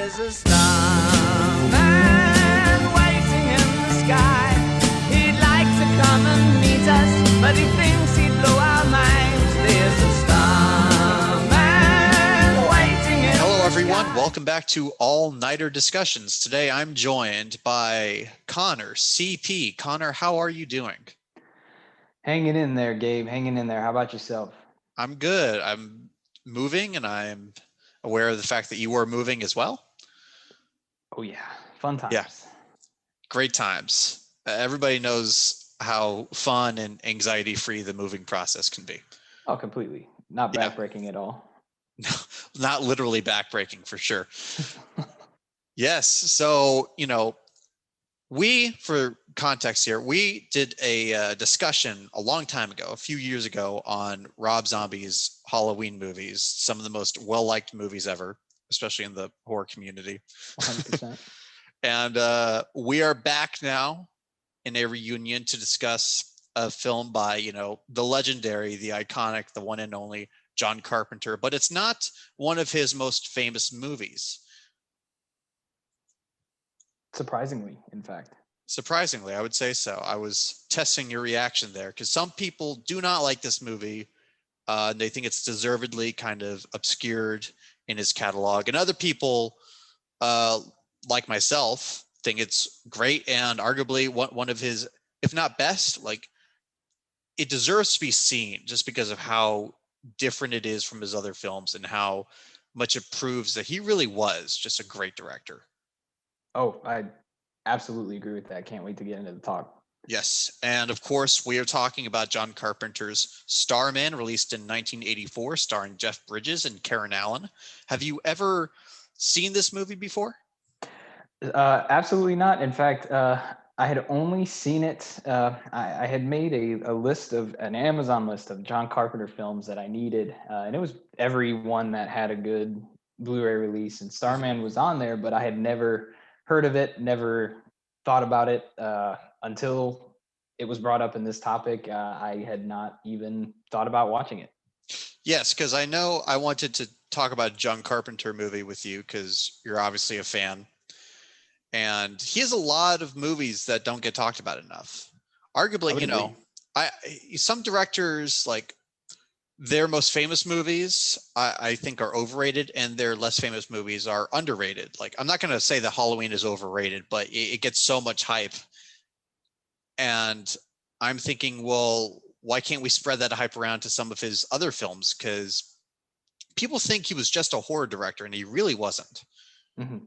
There's a starman waiting in the sky. He'd like to come and meet us, but he thinks he'd blow our minds. There's a starman waiting in Hello, the everyone. sky. Welcome back to All-Nighter Discussions. Today, I'm joined by Connor C.P. Connor, how are you doing? Hanging in there, Gabe. Hanging in there. How about yourself? I'm good. I'm moving, and I'm aware of the fact that you are moving as well. Oh yeah, fun times. Yeah. Great times. Everybody knows how fun and anxiety-free the moving process can be. Oh, completely. Not Yeah. backbreaking at all. No, not literally backbreaking for sure. Yes. So, for context here, we did a discussion a long time ago, a few years ago, on Rob Zombie's Halloween movies, some of the most well-liked movies ever, especially in the horror community. 100%. And we are back now in a reunion to discuss a film by, the legendary, the iconic, the one and only John Carpenter, but it's not one of his most famous movies. Surprisingly, in fact. Surprisingly, I would say so. I was testing your reaction there because some people do not like this movie. They think it's deservedly kind of obscured in his catalog. And other people, like myself, think it's great and arguably one of his, if not best, like it deserves to be seen just because of how different it is from his other films and how much it proves that he really was just a great director. Oh, I absolutely agree with that. Can't wait to get into the talk. Yes, and of course, we are talking about John Carpenter's Starman, released in 1984, starring Jeff Bridges and Karen Allen. Have you ever seen this movie before? Absolutely not. In fact, I had only seen it. I had made a list of an Amazon list of John Carpenter films that I needed, and it was every one that had a good Blu-ray release. And Starman was on there, but I had never heard of it, never thought about it until it was brought up in this topic. I had not even thought about watching it. Yes, because I know I wanted to talk about a John Carpenter movie with you because you're obviously a fan. And he has a lot of movies that don't get talked about enough. Arguably, some directors, like their most famous movies, I think are overrated, and their less famous movies are underrated. Like, I'm not going to say that Halloween is overrated, but it gets so much hype. And I'm thinking, well, why can't we spread that hype around to some of his other films? Because people think he was just a horror director, and he really wasn't. Mm-hmm.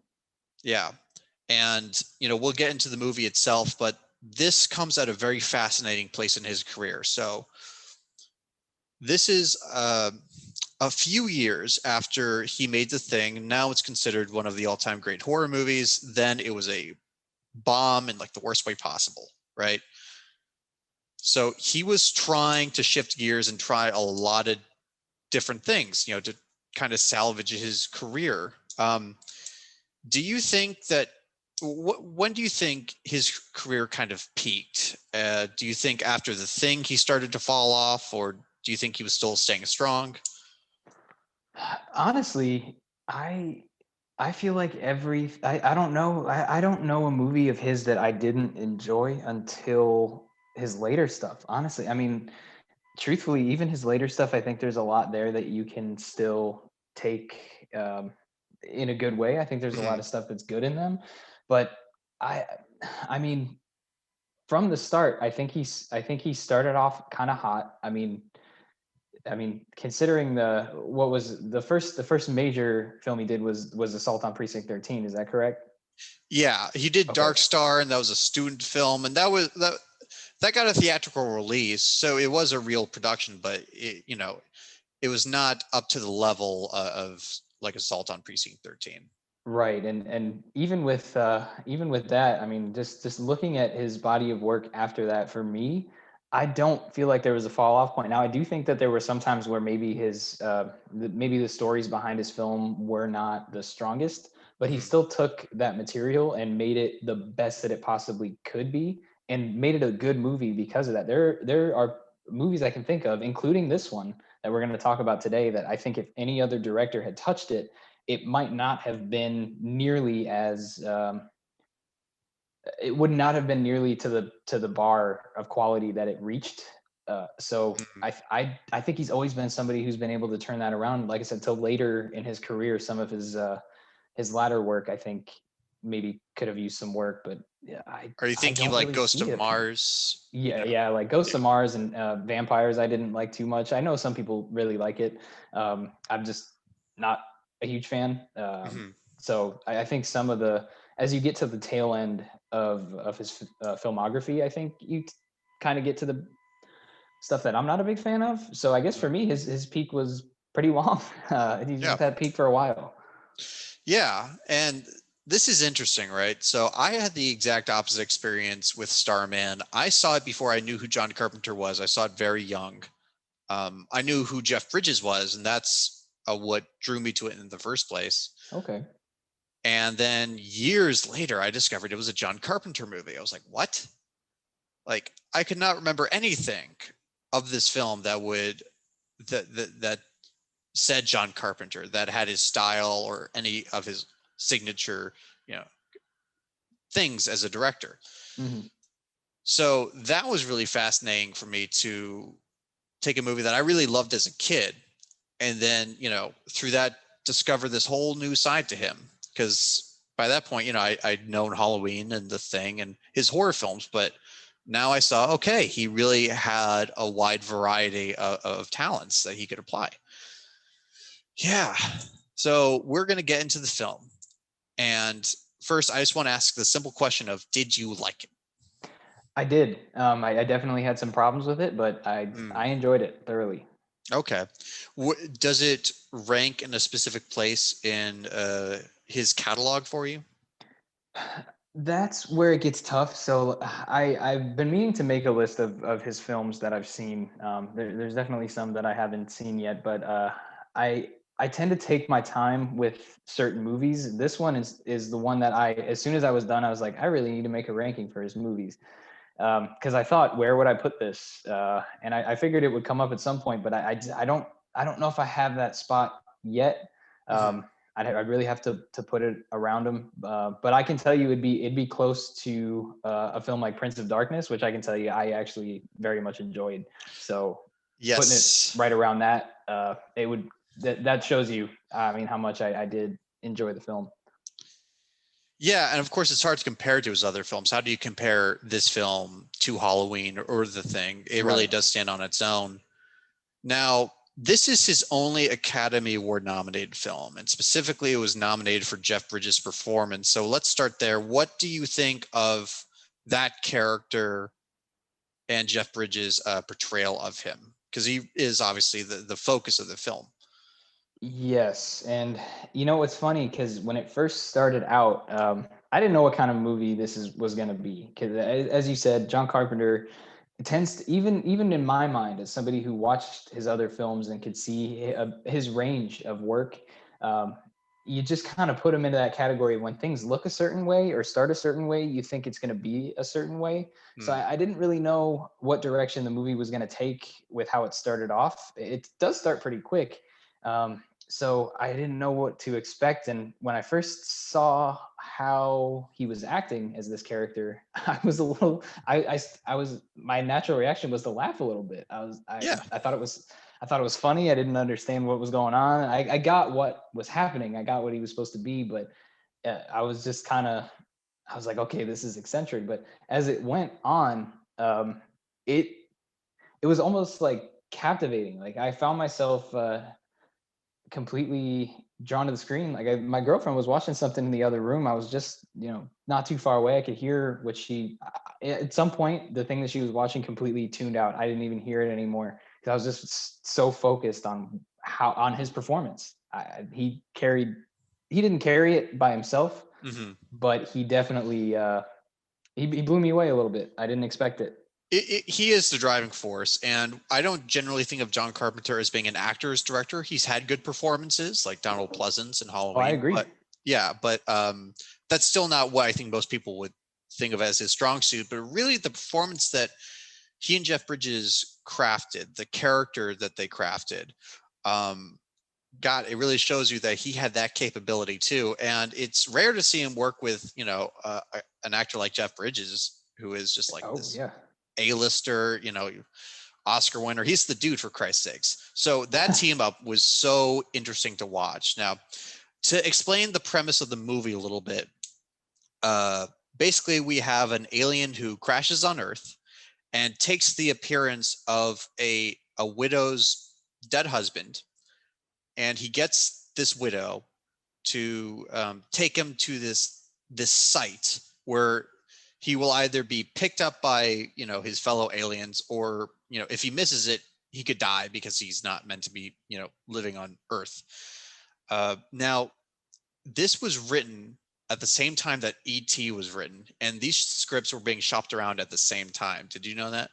Yeah. And, we'll get into the movie itself, but this comes at a very fascinating place in his career. So this is a few years after he made The Thing. Now it's considered one of the all-time great horror movies. Then it was a bomb in like the worst way possible, right? So he was trying to shift gears and try a lot of different things, to kind of salvage his career. Do you think that when do you think his career kind of peaked? Do you think after The Thing he started to fall off, or do you think he was still staying strong? Honestly, I feel like I don't know. I don't know a movie of his that I didn't enjoy until his later stuff. Honestly, I mean, truthfully, even his later stuff, I think there's a lot there that you can still take in a good way. I think there's a lot of stuff that's good in them, but I mean, from the start, I think he started off kind of hot. I mean, considering what was the first major film he did was Assault on Precinct 13. Is that correct? Yeah, he did Okay. Dark Star, and that was a student film, and that got a theatrical release, so it was a real production, but it was not up to the level of like Assault on Precinct 13. Right, and even with that, I mean, just looking at his body of work after that, for me, I don't feel like there was a fall off point. Now, I do think that there were some times where maybe maybe the stories behind his film were not the strongest, but he still took that material and made it the best that it possibly could be, and made it a good movie because of that. There are movies I can think of, including this one that we're going to talk about today, that I think if any other director had touched it, it might not have been nearly as it would not have been nearly to the bar of quality that it reached. So Mhm. I think he's always been somebody who's been able to turn that around. Like I said, till later in his career, some of his latter work, I think maybe could have used some work, but yeah, Or you I think he don't like really Ghost see of it. Mars? You Yeah, know, yeah, like Ghosts yeah. of Mars and Vampires, I didn't like too much. I know some people really like it. I'm just not a huge fan. Mhm. So I think some of the as you get to the tail end of his filmography, I think you kind of get to the stuff that I'm not a big fan of. So I guess for me, his peak was pretty long. He's Yeah. just had peak for a while. Yeah. And this is interesting, right? So I had the exact opposite experience with Starman. I saw it before I knew who John Carpenter was. I saw it very young. I knew who Jeff Bridges was, and that's what drew me to it in the first place. Okay. And then years later, I discovered it was a John Carpenter movie. I was like, what? Like, I could not remember anything of this film that said John Carpenter, that had his style or any of his signature, you know, things as a director. Hmm. So that was really fascinating for me to take a movie that I really loved as a kid, and then, through that, discover this whole new side to him. Because by that point, I'd known Halloween and The Thing and his horror films, but now I saw, okay, he really had a wide variety of talents that he could apply. Yeah. So we're going to get into the film. And first, I just want to ask the simple question of, did you like it? I did. I definitely had some problems with it, but I Mm, enjoyed it thoroughly. okay. Does it rank in a specific place in his catalog for you? That's where it gets tough. So I've been meaning to make a list of his films that I've seen. There's definitely some that I haven't seen yet, but I tend to take my time with certain movies. This one is the one that as soon as I was done, I was like, I really need to make a ranking for his movies, because I thought, where would I put this? And I figured it would come up at some point, but I don't know if I have that spot yet. Mhm. I'd really have to put it around him, but I can tell you it'd be close to a film like Prince of Darkness, which I can tell you I actually very much enjoyed. So putting it Yes. right around that, it would that shows you, I mean, how much I did enjoy the film. Yeah, and of course it's hard to compare to his other films. How do you compare this film to Halloween or The Thing? It really Right. does stand on its own. Now, this is his only Academy Award nominated film, and specifically it was nominated for Jeff Bridges' performance. So let's start there. What do you think of that character and Jeff Bridges' portrayal of him? Because he is obviously the focus of the film. Yes, and what's funny, because when it first started out, I didn't know what kind of movie was going to be. Because as you said, John Carpenter tends to, even in my mind, as somebody who watched his other films and could see his range of work, um, you just kind of put him into that category. When things look a certain way or start a certain way, you think it's going to be a certain way. So Hmm. I didn't really know what direction the movie was going to take with how it started off. It does start pretty quick. So I didn't know what to expect. And when I first saw how he was acting as this character, I was a little, I was, my natural reaction was to laugh a little bit. Yeah. I thought it was funny. I didn't understand what was going on. I got what was happening. I got what he was supposed to be, but I was just I was like, okay, this is eccentric. But as it went on, it, it was almost like captivating. Like I found myself, completely drawn to the screen. Like my girlfriend was watching something in the other room. I was just, not too far away. I could hear what at some point, the thing that she was watching completely tuned out. I didn't even hear it anymore because I was just so focused on on his performance. He didn't carry it by himself, Hmm. but he definitely, he blew me away a little bit. I didn't expect it. He is the driving force, and I don't generally think of John Carpenter as being an actor's director. He's had good performances like Donald Pleasance and Oh, I Halloween, agree. but yeah, but that's still not what I think most people would think of as his strong suit. But really, the performance that he and Jeff Bridges crafted, the character that they crafted, um, God, it really shows you that he had that capability too. And it's rare to see him work with, an actor like Jeff Bridges, who is just like Oh this yeah. A-lister, Oscar winner. He's the dude, for Christ's sakes. So that team up was so interesting to watch. Now, to explain the premise of the movie a little bit, basically we have an alien who crashes on Earth and takes the appearance of a widow's dead husband, and he gets this widow to take him to this site where he will either be picked up by his fellow aliens, or if he misses it, he could die because he's not meant to be living on Earth. Now, this was written at the same time that E.T. was written, and these scripts were being shopped around at the same time. Did you know that?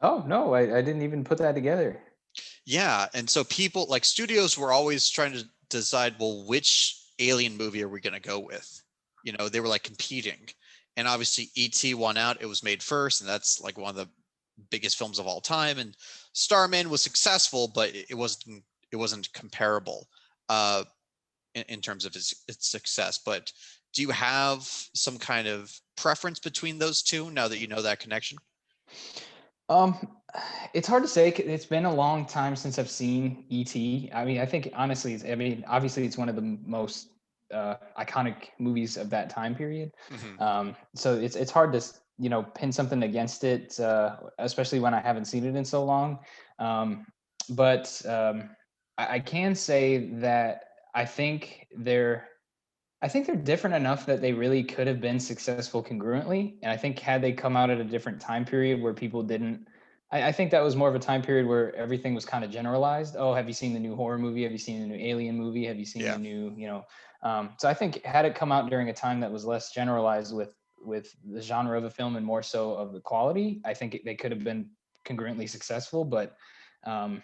Oh no, I didn't even put that together. Yeah, and so people like studios were always trying to decide, well, which alien movie are we going to go with? They were like competing, and obviously E.T. won out. It was made first, and that's like one of the biggest films of all time. And Starman was successful, but it wasn't comparable in terms of its success. But do you have some kind of preference between those two now that you know that connection? Um, it's hard to say. It's been a long time since I've seen E.T. I mean, I think honestly, obviously, it's one of the most iconic movies of that time period. Hmm. So it's hard to pin something against it, especially when I haven't seen it in so long. Um, but I can say that I think they're different enough that they really could have been successful congruently. And I think had they come out at a different time period where people didn't, I think that was more of a time period where everything was kind of generalized. Oh, have you seen the new horror movie? Have you seen the new Alien movie? Have you seen Yeah. the new, so I think had it come out during a time that was less generalized with the genre of a film and more so of the quality, I think they could have been congruently successful. But um,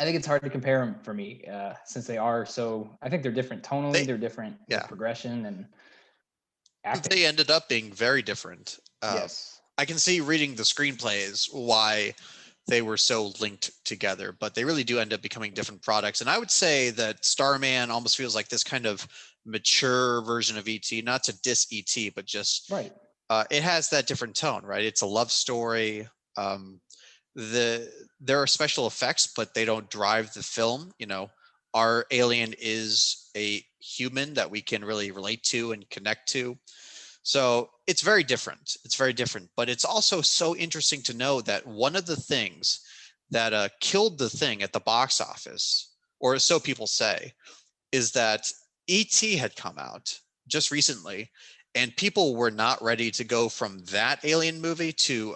I think it's hard to compare them for me, since they are so. I think they're different tonally. They They're different with Yeah. progression and acting. They ended up being very different. Yes. I can see reading the screenplays why they were so linked together, but they really do end up becoming different products. And I would say that Starman almost feels like this kind of mature version of ET, not to diss ET, but just Right. it has that different tone, right? It's a love story. Um, there are special effects, but they don't drive the film. Our alien is a human that we can really relate to and connect to. So it's very different. It's very different, but it's also so interesting to know that one of the things that killed the thing at the box office, or so people say, is that E.T. had come out just recently, and people were not ready to go from that alien movie to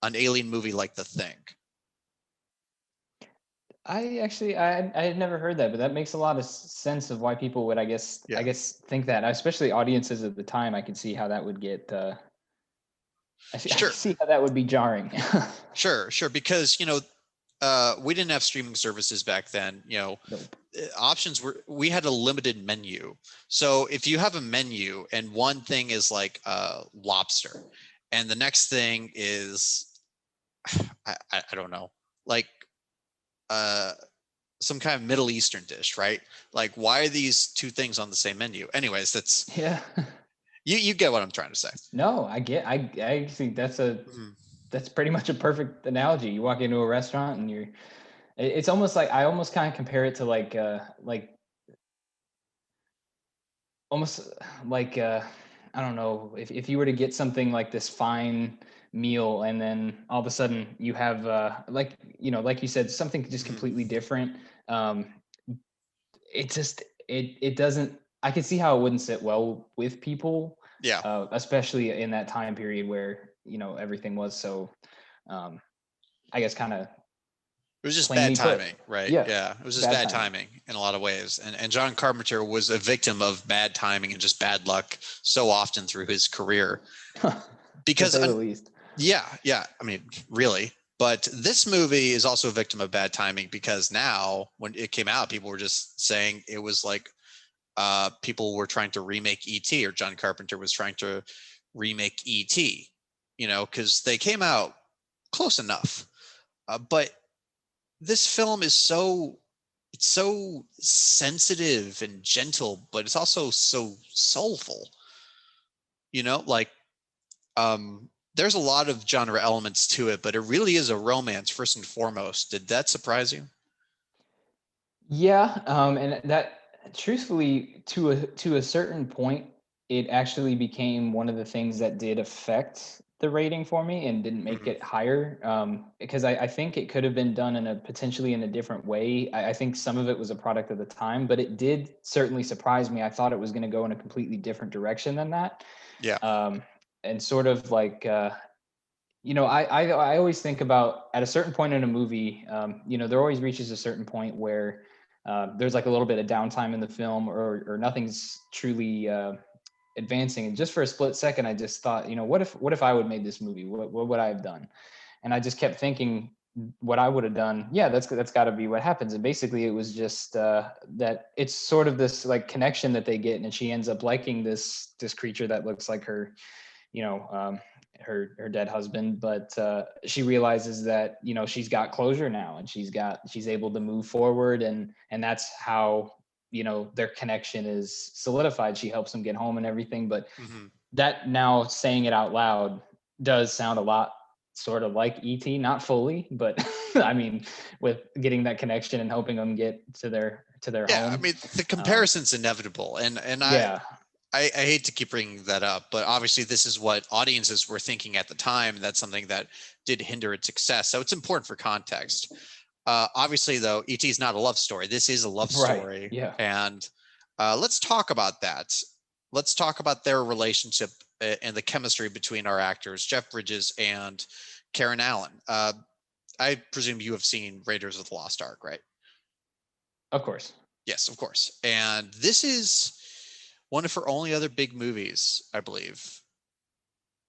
an alien movie like The Thing. I had never heard that, but that makes a lot of sense of why people would, Yeah, I guess think that, especially audiences at the time. I can see how that would get. I can sure, see how that would be jarring. sure. Because we didn't have streaming services back then. Nope. Options were, we had a limited menu. So if you have a menu and one thing is like lobster, and the next thing is I don't know, like uh some kind of Middle Eastern dish, right? Like, why are these two things on the same menu? Anyways, that's Yeah. you get what I'm trying to say. No, I get. I think Mhm. that's pretty much a perfect analogy. You walk into a restaurant and it's almost like I almost kind of compare it to like almost like I don't know, if you were to get something like this fine meal and then all of a sudden you have like like you said, something just Mhm. completely different. um it just it doesn't. I can see how it wouldn't sit well with people, Yeah, especially in that time period where everything was so, um I guess, kind of it was just bad plainly put. timing, right? Yeah, Yeah, it was just bad bad timing. timing in a lot of ways. And John Carpenter was a victim of bad timing and just bad luck so often through his career. To Because say the least. yeah, I mean, really. But this movie is also a victim of bad timing, because now when it came out, people were just saying it was like people were trying to remake ET, or John Carpenter was trying to remake ET, because they came out close enough. But this film is so it's so sensitive and gentle, but it's also so soulful. You know, like there's a lot of genre elements to it, but it really is a romance first and foremost. Did that surprise you? Yeah, and that truthfully, to a certain point, it actually became one of the things that did affect the rating for me and didn't make Hmm. it higher. Because I think it could have been done in a potentially in a different way. I think some of it was a product of the time, but it did certainly surprise me. I thought it was going to go in a completely different direction than that. Yeah. Um, and sort of like I always think about at a certain point in a movie, there always reaches a certain point where there's like a little bit of downtime in the film, or nothing's truly advancing. And just for a split second, I just thought, what if I would have made this movie? What would I have done? And I just kept thinking what I would have done. Yeah, that's got to be what happens. And basically, it was just that it's sort of this like connection that they get, and she ends up liking this creature that looks like her, you know, her dead husband, but she realizes that she's got closure now, and she's able to move forward, and that's how their connection is solidified. She helps him get home and everything, but Hmm. that, now saying it out loud, does sound a lot sort of like ET, not fully, but I mean, with getting that connection and helping them get to their Yeah, I home. mean the um, comparison's inevitable, and yeah, I hate to keep bringing that up, but obviously this is what audiences were thinking at the time, and that's something that did hinder its success. So it's important for context. Obviously, though, ET is not a love story. This is a love right, story, yeah, and let's talk about that. Let's talk about their relationship and the chemistry between our actors, Jeff Bridges and Karen Allen. I presume you have seen Raiders of the Lost Ark, right? of course. Yes, of course. And this is one of her only other big movies, I believe.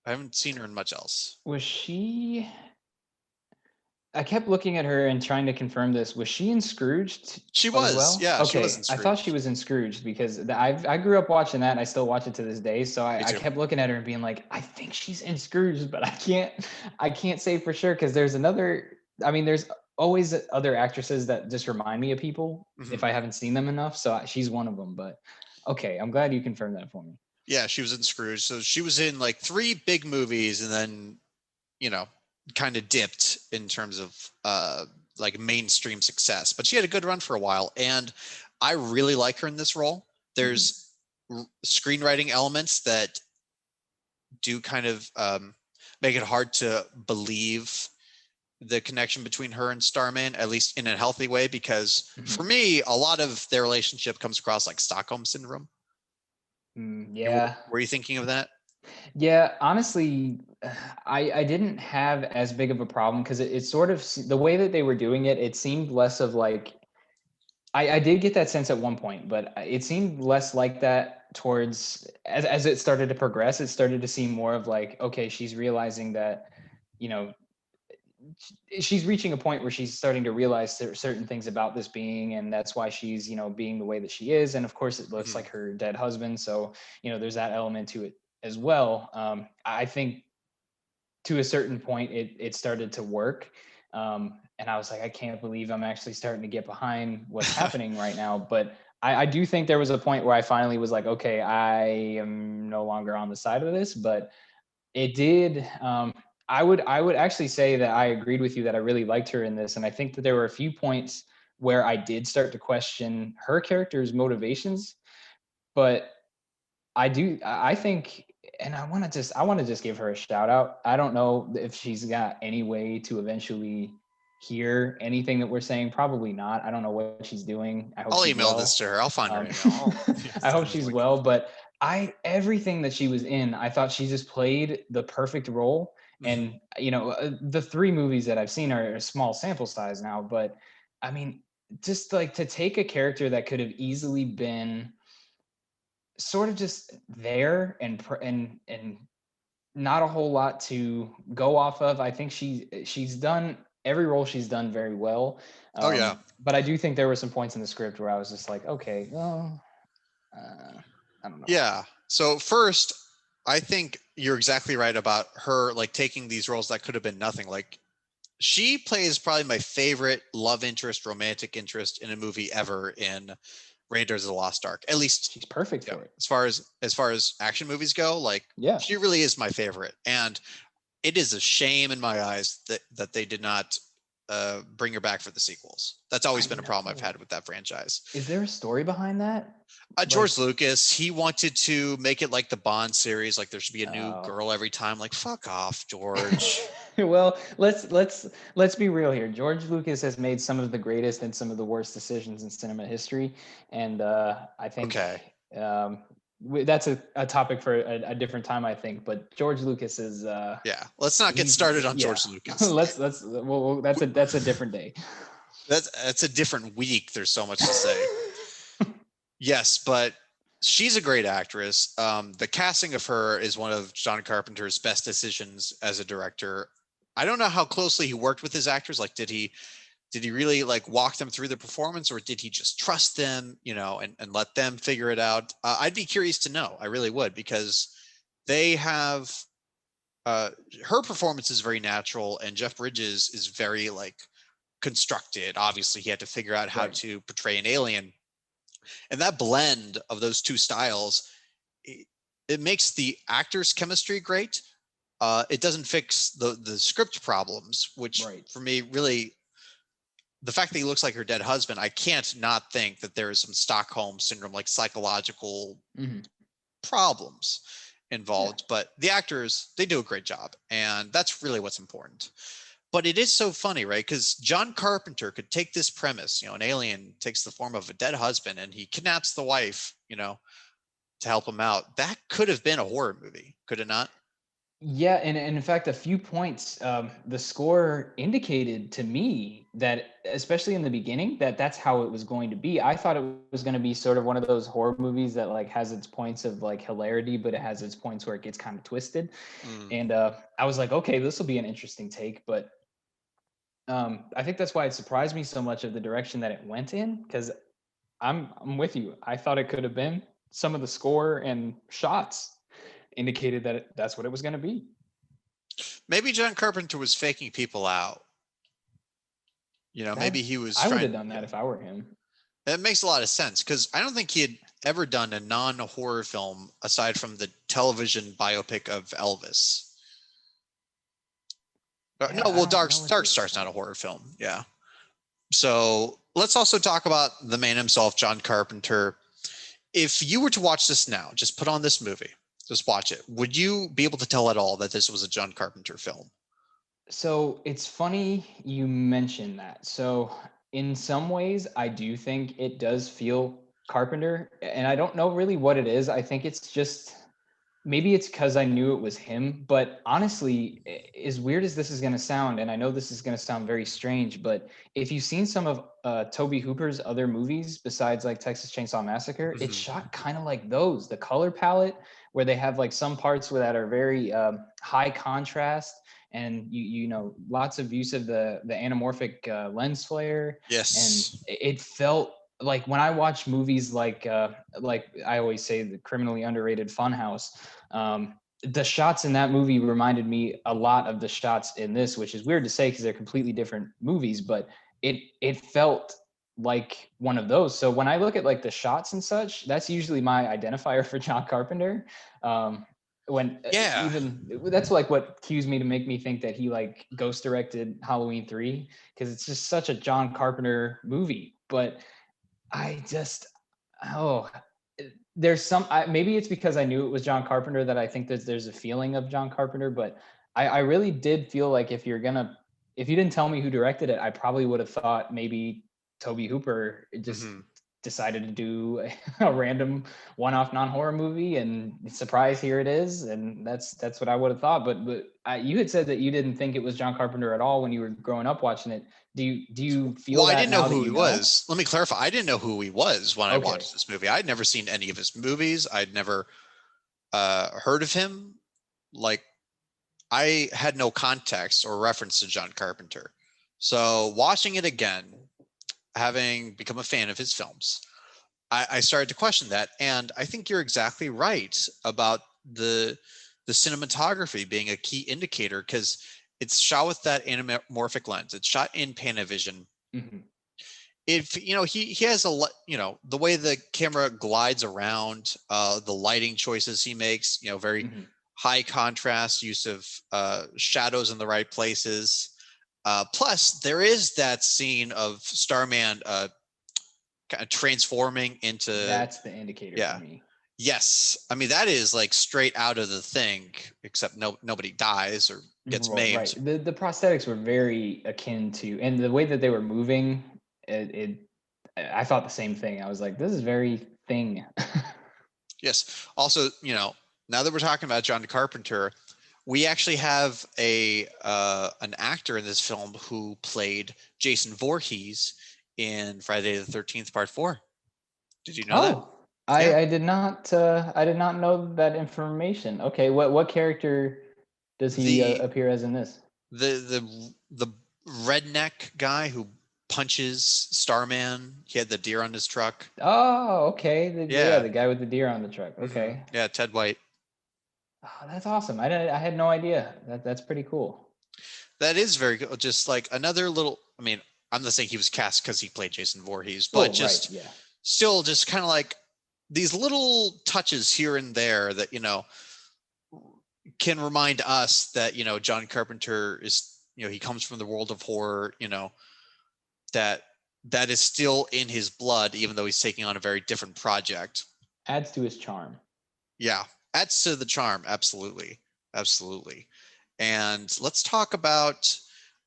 I haven't seen her in much else. Was she I kept looking at her and trying to confirm this. Was she in Scrooged She as was, well? yeah, she was Okay, in I thought she Scrooge. was in Scrooged because I grew up watching that, and I still watch it to this day. So Me I too. kept looking at her and being like, I think she's in Scrooged, but I can't say for sure because there's another. I mean, there's always other actresses that just remind me of people if Hmm. I haven't seen them enough. So she's one of them. But okay, I'm glad you confirmed that for me. Yeah, she was in Scrooge. So she was in like three big movies, and then you know, kind of dipped in terms of like mainstream success. But she had a good run for a while, and I really like her in this role. Mhm. There's screenwriting elements that do kind of make it hard to believe the connection between her and Starman, at least in a healthy way, because for Mhm. me, a lot of their relationship comes across like Stockholm syndrome. Yeah. Were you thinking of that? Yeah, honestly, I didn't have as big of a problem because it sort of the way that they were doing it, it seemed less of like I did get that sense at one point, but it seemed less like that towards as it started to progress. It started to seem more of like, okay, she's realizing that, you know, she's reaching a point where she's starting to realize certain things about this being, and that's why she's being the way that she is. And of course it looks Hmm. like her dead husband, so there's that element to it as well. I think to a certain point it started to work, and I was like, I can't believe I'm actually starting to get behind what's happening right now. But I do think there was a point where I finally was like, okay, I am no longer on the side of this. But it did. I would actually say that I agreed with you that I really liked her in this, and I think that there were a few points where I did start to question her character's motivations. But I think, and I want to just give her a shout out. I don't know if she's got any way to eventually hear anything that we're saying. Probably not. I don't know what she's doing. I hope I'll she's email this well. to her. I'll find her Um, email. I hope Send her the she's link. well. But everything that she was in, I thought she just played the perfect role. Mhm. And the three movies that I've seen are a small sample size now, but I mean, just like to take a character that could have easily been sort of just there and not a whole lot to go off of. I think she's done every role she's done very well. Oh yeah, But I do think there were some points in the script where I was just like, okay, well, I don't know. yeah. So first, I think you're exactly right about her like taking these roles that could have been nothing. Like She plays probably my favorite love interest, romantic interest in a movie ever in Raiders of the Lost Ark. At least, She's perfect you know, for it. as far as action movies go, like Yeah. she really is my favorite. And it is a shame in my eyes that they did not bring her back for the sequels. That's always I been a problem I've know. had with that franchise. Is there a story behind that? George Lucas, he wanted to make it like the Bond series, like there should be a new Oh. girl every time. Like, fuck off, George. Well, let's be real here. George Lucas has made some of the greatest and some of the worst decisions in cinema history, and I think Okay. that's a topic for a different time. I think, but George Lucas is Yeah, let's not get he's started on yeah. George Lucas. That's a different day. That's a different week. There's so much to say. Yes, but she's a great actress. The casting of her is one of John Carpenter's best decisions as a director. I don't know how closely he worked with his actors. Like, did he really like walk them through the performance, or did he just trust them, and let them figure it out? I'd be curious to know. I really would, because they have her performance is very natural, and Jeff Bridges is very like constructed. Obviously, he had to figure out how Right. to portray an alien, and that blend of those two styles, it makes the actors' chemistry great. It doesn't fix the script problems, which Right. for me really, the fact that he looks like her dead husband, I can't not think that there is some Stockholm syndrome, like psychological Mhm. problems Yeah. involved. But the actors, they do a great job, and that's really what's important. But it is so funny, right? Because John Carpenter could take this premise, an alien takes the form of a dead husband and he kidnaps the wife, to help him out. That could have been a horror movie, could it not? Yeah, and in fact, a few points, the score indicated to me that, especially in the beginning, that that's how it was going to be. I thought it was going to be sort of one of those horror movies that like has its points of like hilarity, but it has its points where it gets kind of twisted. Mm. And I was like, okay, this will be an interesting take. But I think that's why it surprised me so much of the direction that it went in, because I'm with you. I thought it could have been some of the score and shots indicated that that's what it was going to be. Maybe John Carpenter was faking people out. Maybe That he was I would trying. have done that if I were him. It makes a lot of sense, because I don't think he had ever done a non-horror film aside from the television biopic of Elvis. Yeah, No, I well, don't Dark know what Dark to Star's not a say. horror film. Yeah. So let's also talk about the man himself, John Carpenter. If you were to watch this now, just put on this movie, just watch it, would you be able to tell at all that this was a John Carpenter film? So it's funny you mention that. So in some ways, I do think it does feel Carpenter, and I don't know really what it is. I think it's just maybe it's because I knew it was him. But honestly, as weird as this is going to sound, and I know this is going to sound very strange, but if you've seen some of Toby Hooper's other movies besides like Texas Chainsaw Massacre, it's Mhm. shot kind of like those. The color palette, where they have like some parts where that are very high contrast, and lots of use of the anamorphic lens flare, and Yes. it felt like when I watch movies like I always say, the criminally underrated Funhouse, the shots in that movie reminded me a lot of the shots in this, which is weird to say because they're completely different movies, but it felt like one of those. So when I look at like the shots and such, that's usually my identifier for John Carpenter. When Yeah. even that's like what cues me to make me think that he like ghost directed Halloween 3, because it's just such a John Carpenter movie. But I just, oh, there's some, maybe it's because I knew it was John Carpenter that I think there's a feeling of John Carpenter, but I really did feel like if you didn't tell me who directed it, I probably would have thought maybe Toby Hooper just Mhm. decided to do a random one-off non-horror movie, and surprise, here it is. And that's what I would have thought. But you had said that you didn't think it was John Carpenter at all when you were growing up watching it. Do you feel Well, I that didn't know now that who you he know? was. Let me clarify. I didn't know who he was when I Okay. watched this movie. I'd never seen any of his movies. I'd never heard of him. Like, I had no context or reference to John Carpenter. So watching it again, having become a fan of his films, I started to question that. And I think you're exactly right about the cinematography being a key indicator, because It's shot with that anamorphic lens. It's shot in Panavision. Mm-hmm. If he has the way the camera glides around, the lighting choices he makes, very Mm-hmm. high contrast use of shadows in the right places. Plus, there is that scene of Starman kind of transforming into. That's the indicator Yeah. for me. Yes, I mean that is like straight out of the Thing, except nobody dies or gets maimed. Right. The prosthetics were very akin to, and the way that they were moving, I thought the same thing. I was like, this is very Thing. Yes. Also, now that we're talking about John Carpenter, we actually have an actor in this film who played Jason Voorhees in Friday the 13th Part 4. Did you know that? Yeah. I did not know that information. Okay, what character does he appear as in this? The redneck guy who punches Starman. He had the deer on his truck. Oh, okay. The guy with the deer on the truck. Okay. Mm-hmm. Yeah, Ted White. Oh, that's awesome. I had no idea. That's pretty cool. That is very good. Just like another little. I mean, I'm not saying he was cast because he played Jason Voorhees, but still, just kind of like these little touches here and there that can remind us that John Carpenter is he comes from the world of horror. That is still in his blood, even though he's taking on a very different project. Adds to his charm. Yeah, adds to the charm. Absolutely. And let's talk about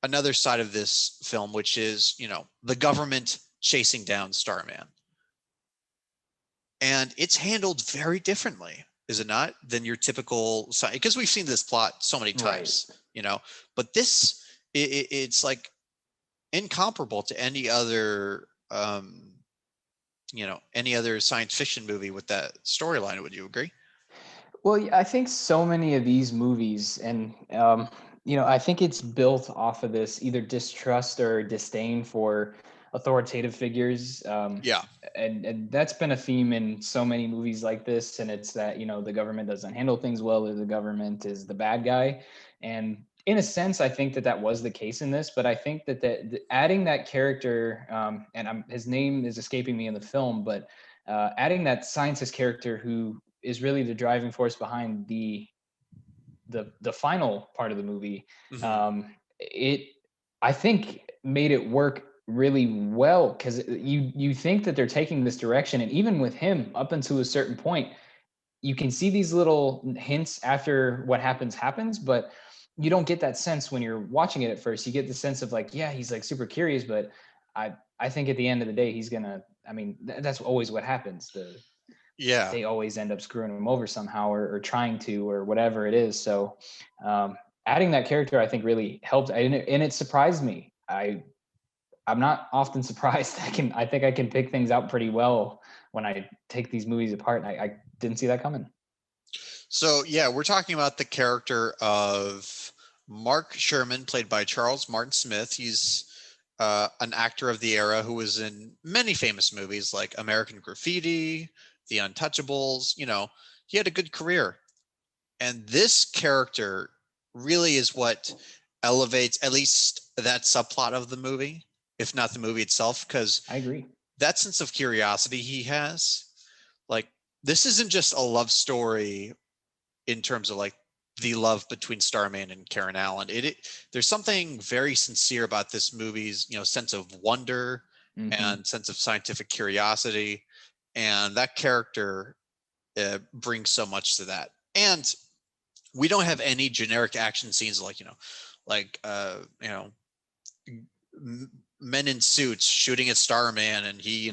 another side of this film, which is, the government chasing down Starman. And it's handled very differently, is it not, than your typical, because we've seen this plot so many times, but this, it's like incomparable to any other, any other science fiction movie with that storyline. Would you agree? Well, I think so many of these movies, and I think it's built off of this either distrust or disdain for authoritative figures. And that's been a theme in so many movies like this. And it's that the government doesn't handle things well, or the government is the bad guy. And in a sense, I think that was the case in this. But I think that adding that character, and his name is escaping me in the film, but adding that scientist character who is really the driving force behind the final part of the movie. Mm-hmm. I think made it work really well, because you think that they're taking this direction, and even with him up until a certain point, you can see these little hints after what happens, but you don't get that sense when you're watching it at first. You get the sense of like, yeah, he's like super curious, but I think at the end of the day, he's gonna. I mean, that's always what happens. They always end up screwing him over somehow, or trying to, or whatever it is. So adding that character, I think, really helped, and it surprised me. I'm not often surprised. I think I can pick things out pretty well when I take these movies apart. And I didn't see that coming. So yeah, we're talking about the character of Mark Sherman, played by Charles Martin Smith. He's an actor of the era who was in many famous movies like American Graffiti, The Untouchables. He had a good career. And this character really is what elevates at least that subplot of the movie, if not the movie itself, because I agree. That sense of curiosity he has, like, this isn't just a love story in terms of like the love between Starman and Karen Allen. There's something very sincere about this movie's, sense of wonder and sense of scientific curiosity. And that character brings so much to that. And we don't have any generic action scenes men in suits shooting at Starman, and he,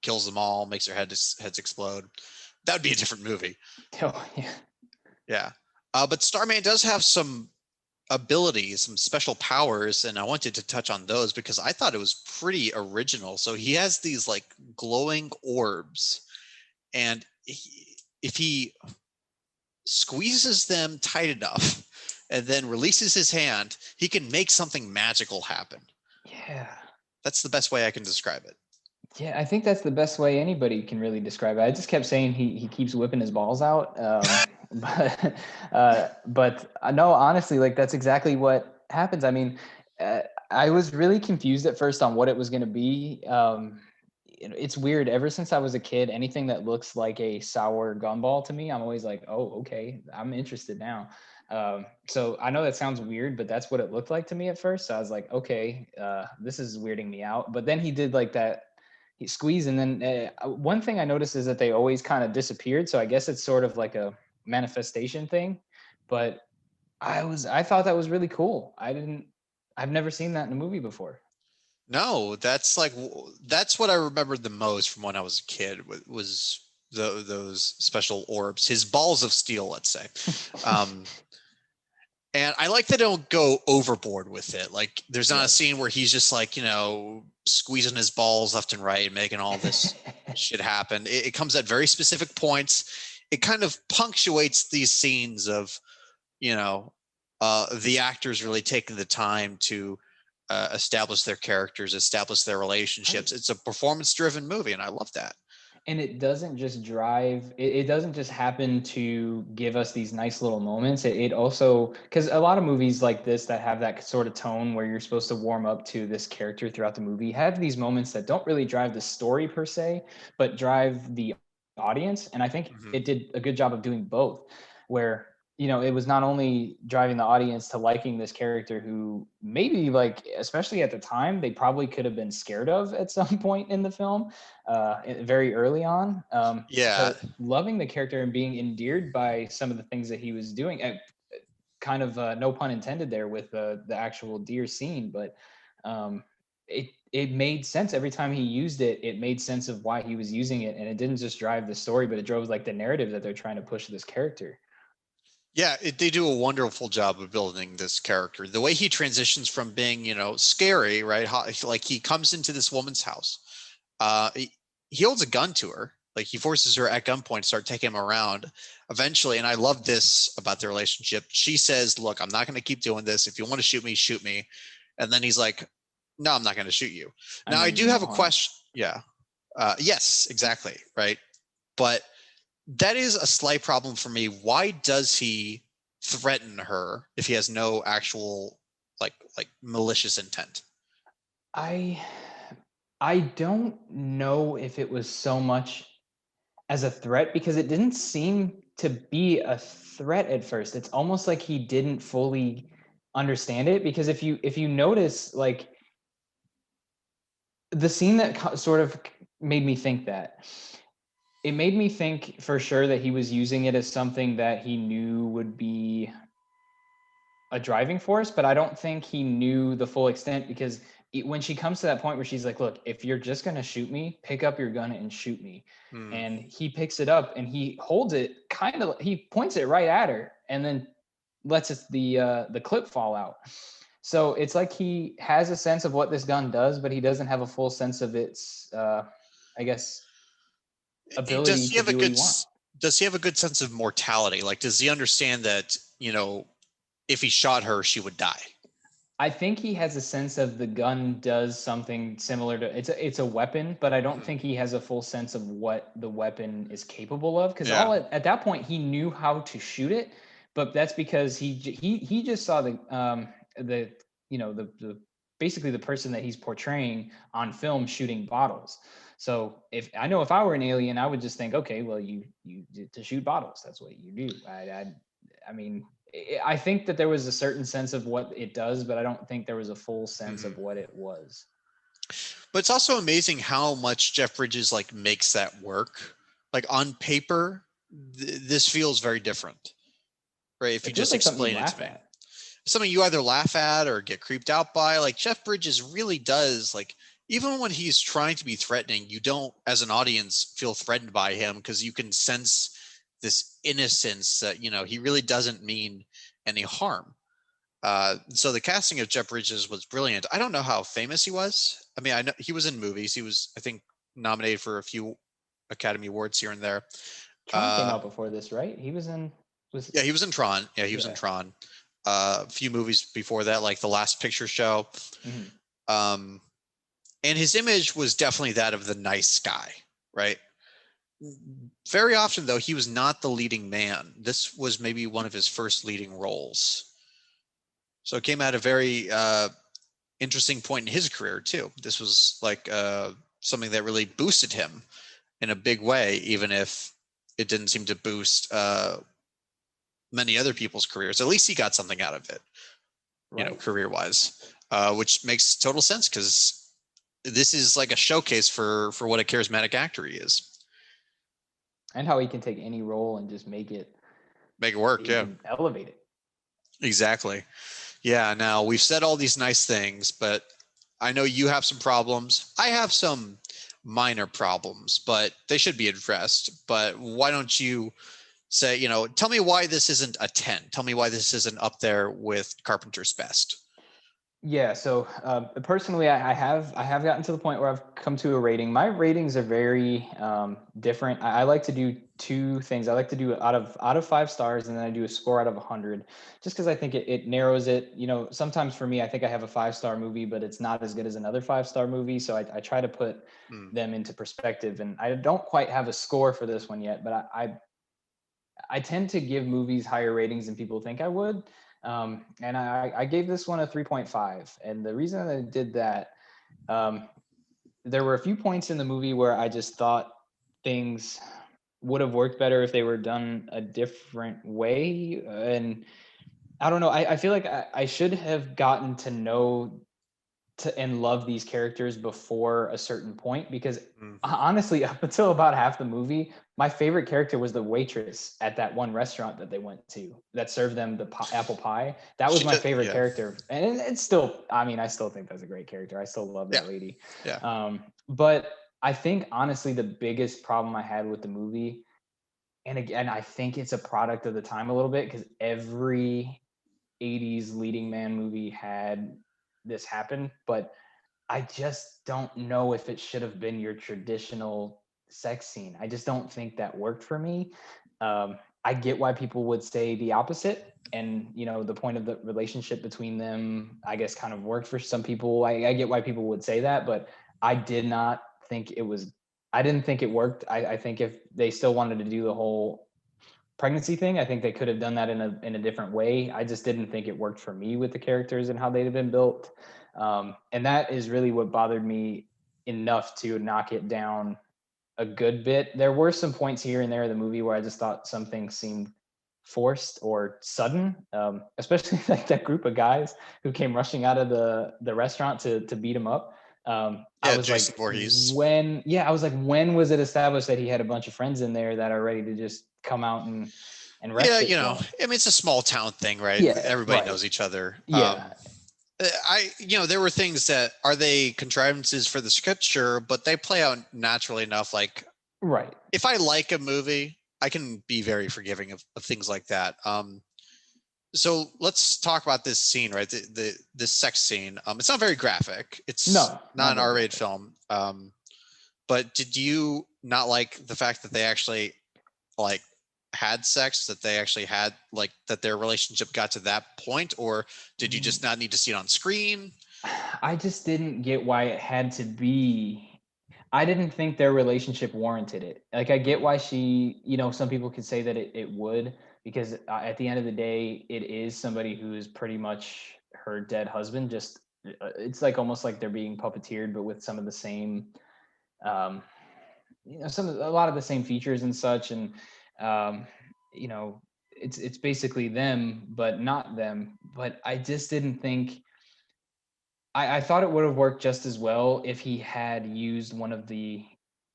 kills them all, makes their heads explode. That would be a different movie. Oh, yeah. Yeah. But Starman does have some abilities, some special powers, and I wanted to touch on those because I thought it was pretty original. So he has these like glowing orbs, and if he squeezes them tight enough and then releases his hand, he can make something magical happen. Yeah. That's the best way I can describe it. Yeah, I think that's the best way anybody can really describe it. I just kept saying he keeps whipping his balls out. But no, honestly, like that's exactly what happens. I mean, I was really confused at first on what it was going to be. It's weird. Ever since I was a kid, anything that looks like a sour gumball to me, I'm always like, oh, okay, I'm interested now. So I know that sounds weird, but that's what it looked like to me at first. So I was like, okay, this is weirding me out. But then he did like that he squeeze, and then one thing I noticed is that they always kind of disappeared. So I guess it's sort of like a manifestation thing. But I thought that was really cool. I've never seen that in a movie before. No, that's what I remembered the most from when I was a kid was those special orbs, his balls of steel, let's say. And I like they don't go overboard with it. Like there's not a scene where he's just like, squeezing his balls left and right, making all this shit happen. It comes at very specific points. It kind of punctuates these scenes of, the actors really taking the time to establish their characters, establish their relationships. It's a performance-driven movie, and I love that. And it doesn't just it doesn't just happen to give us these nice little moments. It also, because a lot of movies like this that have that sort of tone where you're supposed to warm up to this character throughout the movie have these moments that don't really drive the story per se, but drive the audience. And I think it did a good job of doing both, where it was not only driving the audience to liking this character who maybe, like, especially at the time, they probably could have been scared of at some point in the film, very early on, Yeah. to loving the character and being endeared by some of the things that he was doing. Kind of no pun intended there with the actual deer scene, but it made sense every time he used it. It made sense of why he was using it, and it didn't just drive the story, but it drove like the narrative that they're trying to push this character. Yeah, they do a wonderful job of building this character. The way he transitions from being, scary, right? Like he comes into this woman's house. He holds a gun to her. Like he forces her at gunpoint to start taking him around. Eventually, and I love this about their relationship. She says, "Look, I'm not going to keep doing this. If you want to shoot me, shoot me." And then he's like, "No, I'm not going to shoot you." Now, I do have a question. Yeah. Yes, exactly. Right. But that is a slight problem for me. Why does he threaten her if he has no actual like malicious intent? I don't know if it was so much as a threat, because it didn't seem to be a threat at first. It's almost like he didn't fully understand it, because if you notice, like, the scene that sort of made me think that, it made me think for sure that he was using it as something that he knew would be a driving force, but I don't think he knew the full extent, because when she comes to that point where she's like, look, if you're just going to shoot me, pick up your gun and shoot me. And he picks it up and he holds it, he points it right at her, and then lets the clip fall out. So it's like he has a sense of what this gun does, but he doesn't have a full sense of its, I guess, ability to do what he wants. Does he have a good sense of mortality? Like, does he understand that, if he shot her, she would die? I think he has a sense of the gun does something similar to it's a weapon, but I don't think he has a full sense of what the weapon is capable of. Because at that point he knew how to shoot it, but that's because he just saw the basically the person that he's portraying on film shooting bottles. So if I were an alien, I would just think, okay, well, you to shoot bottles, that's what you do. I mean, I think that there was a certain sense of what it does, but I don't think there was a full sense of what it was. But it's also amazing how much Jeff Bridges like makes that work. Like on paper, this feels very different, right? If you just explain it to me, something you either laugh at or get creeped out by. Like Jeff Bridges really does, like, even when he's trying to be threatening, you don't, as an audience, feel threatened by him because you can sense this innocence that, he really doesn't mean any harm. So the casting of Jeff Bridges was brilliant. I don't know how famous he was. I mean, I know he was in movies. He was, I think, nominated for a few Academy Awards here and there. Tron came out before this, right? He was in. Yeah, he was in Tron. Yeah, he was in Tron. A few movies before that, like The Last Picture Show. And his image was definitely that of the nice guy, right? Very often, though, he was not the leading man. This was maybe one of his first leading roles. So it came at a very interesting point in his career too. This was like something that really boosted him in a big way, even if it didn't seem to boost many other people's careers. At least he got something out of it, Right. career wise, which makes total sense because this is like a showcase for what a charismatic actor he is. And how he can take any role and just make it Work. Yeah, even elevate it. exactly. Yeah. Now we've said all these nice things, but I know you have some problems. I have some minor problems, but they should be addressed. But why don't you say, tell me why this isn't a 10. Tell me why this isn't up there with Carpenter's best. Yeah, so personally, I have gotten to the point where I've come to a rating. My ratings are very different. I like to do two things. I like to do it out of 5 stars, and then I do a score out of 100, just because I think it narrows it. Sometimes for me, I think I have a 5-star movie, but it's not as good as another 5-star movie. So I try to put them into perspective, and I don't quite have a score for this one yet, but I tend to give movies higher ratings than people think I would. And I gave this one a 3.5. And the reason that I did that, there were a few points in the movie where I just thought things would have worked better if they were done a different way. And I don't know. I feel like I should have gotten to know and love these characters before a certain point, because honestly, up until about half the movie, my favorite character was the waitress at that one restaurant that they went to that served them the apple pie. That was my favorite character, and it's still, I still think that's a great character. I still love that lady. But I think honestly the biggest problem I had with the movie, and again I think it's a product of the time a little bit, because every 80s leading man movie had this happen, but I just don't know if it should have been your traditional sex scene. I just don't think that worked for me. I get why people would say the opposite, and the point of the relationship between them, I guess, kind of worked for some people. I get why people would say that, but I did not think it was. I didn't think it worked. I think if they still wanted to do the whole pregnancy thing, I think they could have done that in a different way. I just didn't think it worked for me with the characters and how they'd have been built. And that is really what bothered me enough to knock it down a good bit. There were some points here and there in the movie where I just thought some things seemed forced or sudden, especially like that group of guys who came rushing out of the restaurant to beat him up. I was Jason like, Voorhees. when was it established that he had a bunch of friends in there that are ready to just come out and wreck shit for him? It's a small town thing, right? Yeah, Everybody right. knows each other. Yeah. There were things that, are they contrivances for the script? Sure, but they play out naturally enough. Like, right. If I like a movie, I can be very forgiving of things like that. So let's talk about this scene, right? This sex scene. It's not very graphic. It's not an R-rated film. But did you not like the fact that they actually like had sex, that they actually had like that their relationship got to that point, or did you just not need to see it on screen? I just didn't get why it had to be. I didn't think their relationship warranted it. Like, I get why she, some people could say that it would, because at the end of the day, it is somebody who is pretty much her dead husband. Just, it's like almost like they're being puppeteered, but with some of the same, um, a lot of the same features and such. And, um, it's basically them, but not them. But I just didn't think, I thought it would have worked just as well if he had used one of the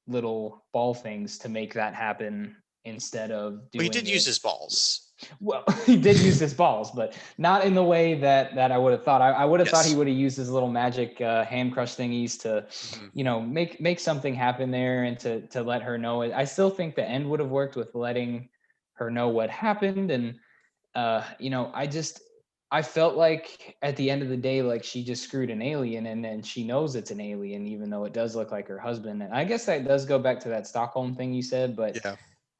little ball things to make that happen instead of doing. He did use his balls. Well, he did use his balls, but not in the way that I would have thought. I would have thought he would have used his little magic hand crush thingies to, make something happen there, and to let her know it. I still think the end would have worked with letting her know what happened, and I felt like at the end of the day, like, she just screwed an alien, and then she knows it's an alien, even though it does look like her husband. And I guess that does go back to that Stockholm thing you said, but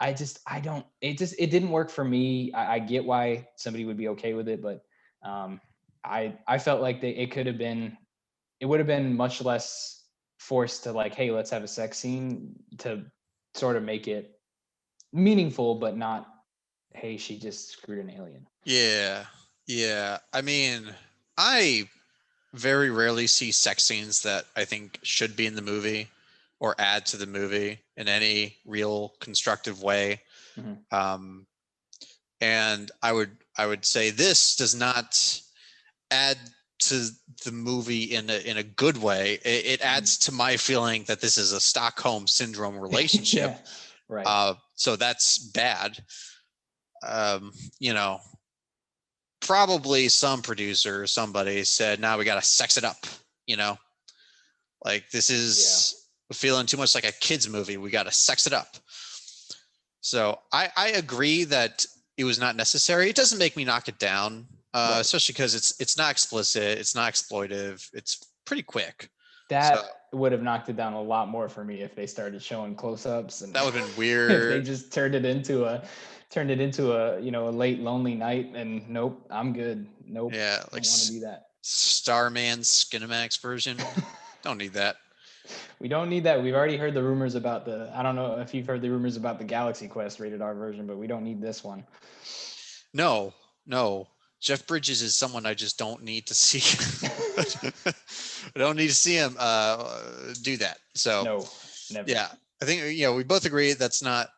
it didn't work for me. I get why somebody would be okay with it, but I felt like it would have been much less forced to, like, hey, let's have a sex scene, to sort of make it meaningful, but not, hey, she just screwed an alien. Yeah. Yeah, I mean, I very rarely see sex scenes that I think should be in the movie or add to the movie in any real constructive way. Mhm. Um, and I would say this does not add to the movie in a good way. It adds to my feeling that this is a Stockholm syndrome relationship. Yeah, right. So that's bad. You know, probably some producer or somebody said, "Now we got to sex it up." You know, like this Yeah, is feeling too much like a kids movie. We got to sex it up. So I agree that it was not necessary. It doesn't make me knock it down, right. especially because it's not explicit, it's not exploitive, it's pretty quick. So That would have knocked it down a lot more for me if they started showing close-ups and that would have been if they weird. just turned it into a a late lonely night and nope, I'm good. Nope, Yeah, like don't want to do that. Starman Skinamax version. Don't need that. We don't need that. We've already heard the rumors about I don't know if you've heard the rumors about the Galaxy Quest rated R version, but we don't need this one. No, no. Jeff Bridges is someone I just don't need to see. I don't need to see him do that. So No, never. yeah, I think we both agree that's not